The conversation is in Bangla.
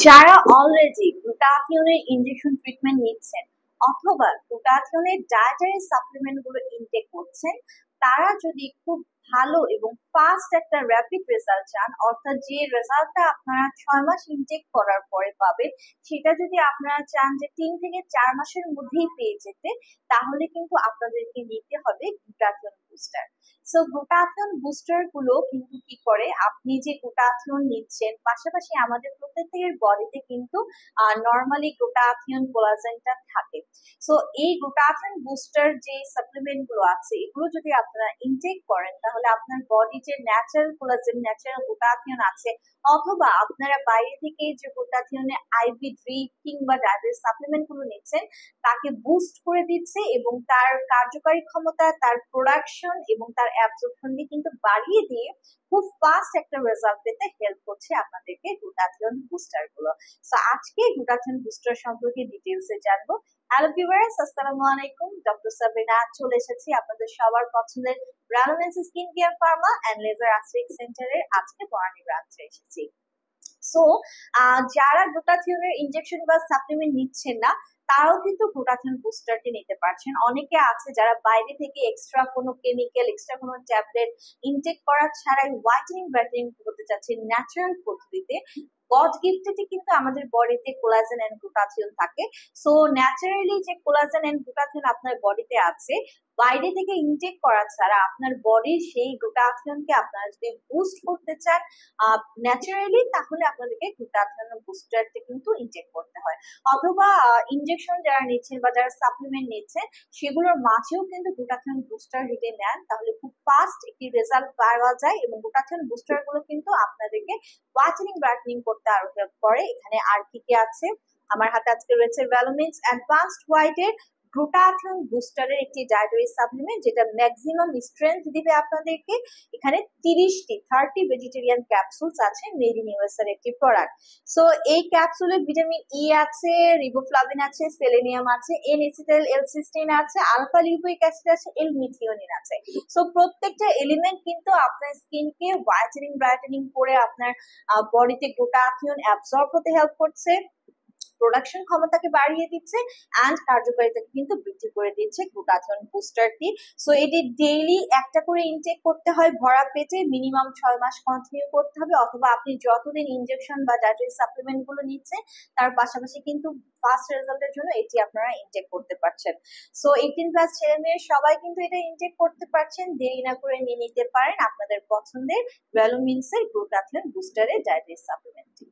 যারা অলরেডি গ্লুটাথিওনের ইনজেকশন ট্রিটমেন্ট নিচ্ছেন অথবা গ্লুটাথিওনের ডায়েটারি সাপ্লিমেন্ট গুলো ইনটেক করছেন, তারা যদি খুব ভালো এবং ফাস্ট একটা র্যাপিড রেজাল্ট চান, অর্থাৎ যে রেজাল্টটা আপনারা 6 মাস ইনটেক করার পরে পাবেন সেটা যদি আপনারা চান যে 3 থেকে 4 মাসের মধ্যেই পেয়ে যেতে, তাহলে কিন্তু আপনাদেরকে নিতে হবে glutathione booster. So glutathione booster গুলো কিন্তু কি করে, আপনি যে গ্লুটাথিওন নিচ্ছেন পাশাপাশি আমাদের প্রত্যেকের বডিতে কিন্তু নর্মালি গ্লুটাথিওন কোলাজেনটা থাকে। সো এই গ্লুটাথিওন বুস্টার যে সাপ্লিমেন্ট গুলো আছে এগুলো যদি আপনারা ইনটেক করেন, তাহলে আপনার বডি যে ন্যাচারাল কোলাজেন, ন্যাচারাল গ্লুটাথিওন আছে, অথবা আপনারা বাইরে থেকে যে গ্লুটাথিওনের আইভি ড্রিপ কিংবা ডায়েটারি সাপ্লিমেন্ট গুলো নিচ্ছেন তাকে বুস্ট করে দিচ্ছে এবং তার কার্যকারী ক্ষমতা, তার প্রোডাকশন এবং তার অ্যাবজর্পশনকে কিন্তু বাড়িয়ে দিয়ে খুব ফাস্ট একটা রেজাল্ট পেতে হেল্প করছে আপনাদেরকে গ্লুটাথিওন বুস্টার গুলো। সো আজকে গ্লুটাথিওন বুস্টার সম্পর্কে ডিটেইলসে জানবো। হ্যালো ভিউয়ার্স, আসসালামু আলাইকুম। ডক্টর সাবিনা চলে এসেছি আপনাদের সবার পছন্দের রেলোভেন্স skin care pharma and laser aesthetic সেন্টারের আজকে বনানী ব্রাঞ্চে এসেছি। সো যারা গ্লুটাথিওনের ইনজেকশন বা সাপ্লিমেন্ট নিচ্ছেন না তারাও কিন্তু গ্লুটাথিওন বুস্টারটি নিতে পারছেন। অনেকে আছে যারা বাইরে থেকে এক্সট্রা কোনো কেমিক্যাল, এক্সট্রা কোনো ট্যাবলেট ইনটেক করা ছাড়াই হোয়াইটেনিং ব্রাইটেনিং করতে চাচ্ছেন ন্যাচারাল পদ্ধতিতে। গড গিফটেডই কিন্তু আমাদের বডিতে কোলাজেন এন্ড গ্লুটাথিওন থাকে। সো ন্যাচারালি যে কোলাজেন এন্ড গ্লুটাথিওন আপনার বডিতে আছে, বাইরে থেকে ইনটেক করা ছাড়া আপনার বডির সেই গ্লুটাথিওনকে আপনারা যদি বুস্ট করতে চান ন্যাচারালি, তাহলে আপনাদেরকে গ্লুটাথিওন বুস্টারটা কিন্তু ইনটেক করতে হয়। অথবা ইনজেকশন যারা নিচ্ছেন বা যারা সাপ্লিমেন্ট নিচ্ছেন সেগুলোর মাঝেও কিন্তু গ্লুটাথিওন বুস্টার যদি নেন তাহলে খুব ফাস্ট একটি রেজাল্ট পাওয়া যায় এবং গ্লুটাথিওন বুস্টার গুলো কিন্তু আপনাদেরকে হোয়াইটেনিং ব্রাইটেনিং করতে আরো হেল্প করে। এখানে আর কি কি আছে, আমার হাতে আজকে রয়েছে ভ্যালোমিক্স অ্যাডভান্সড হোয়াইটের গ্লুটাথিওন বুস্টারের একটি ডায়েটারি সাপ্লিমেন্ট যেটা ম্যাক্সিমাম স্ট্রেংথ দিবে আপনাদেরকে। এখানে 30 ভেজিটেরিয়ান ক্যাপসুলস আছে, মেড ইন ইউএস এর একটি প্রোডাক্ট। সো এই ক্যাপসুলে ভিটামিন ই আছে, রিবোফ্লাভিন আছে, সেলেনিয়াম আছে, এন এসিটাইল এল সিস্টিন আছে, আলফা লিউবিক অ্যাসিড আছে, এল মিথিওনিন আছে। সো প্রত্যেকটা এলিমেন্ট কিন্তু আপনার স্কিনকে হোয়াইটেনিং ব্রাইটেনিং করে আপনার বডিতে গ্লুটাথিওন অ্যাবজর্ব হতে হেল্প করছে, প্রোডাকশন ক্ষমতাকে বাড়িয়ে দিচ্ছে এন্ড কার্যকারিতাকে কিন্তু বৃদ্ধি করে দিচ্ছে গ্লুটাথিওন বুস্টারটি। সো এটি ডেইলি একটা করে ইনটেক করতে হয় ভরা পেটে, মিনিমাম 6 মাস কন্টিনিউ করতে হবে, অথবা আপনি যতদিন ইনজেকশন বা ডায়েটারি সাপ্লিমেন্ট গুলো নিচ্ছেন তার পাশাপাশি কিন্তু ফাস্ট রেজাল্টের জন্য এটি আপনারা ইনটেক করতে পারছেন। সো 18+ ছেলে মেয়ে সবাই কিন্তু এটা ইনটেক করতে পারছেন। দেরি না করে নিয়ে নিতে পারেন আপনাদের পছন্দের ভ্যালোমিন্সের গ্লুটাথিওন বুস্টারের ডায়েটারি সাপ্লিমেন্টটি।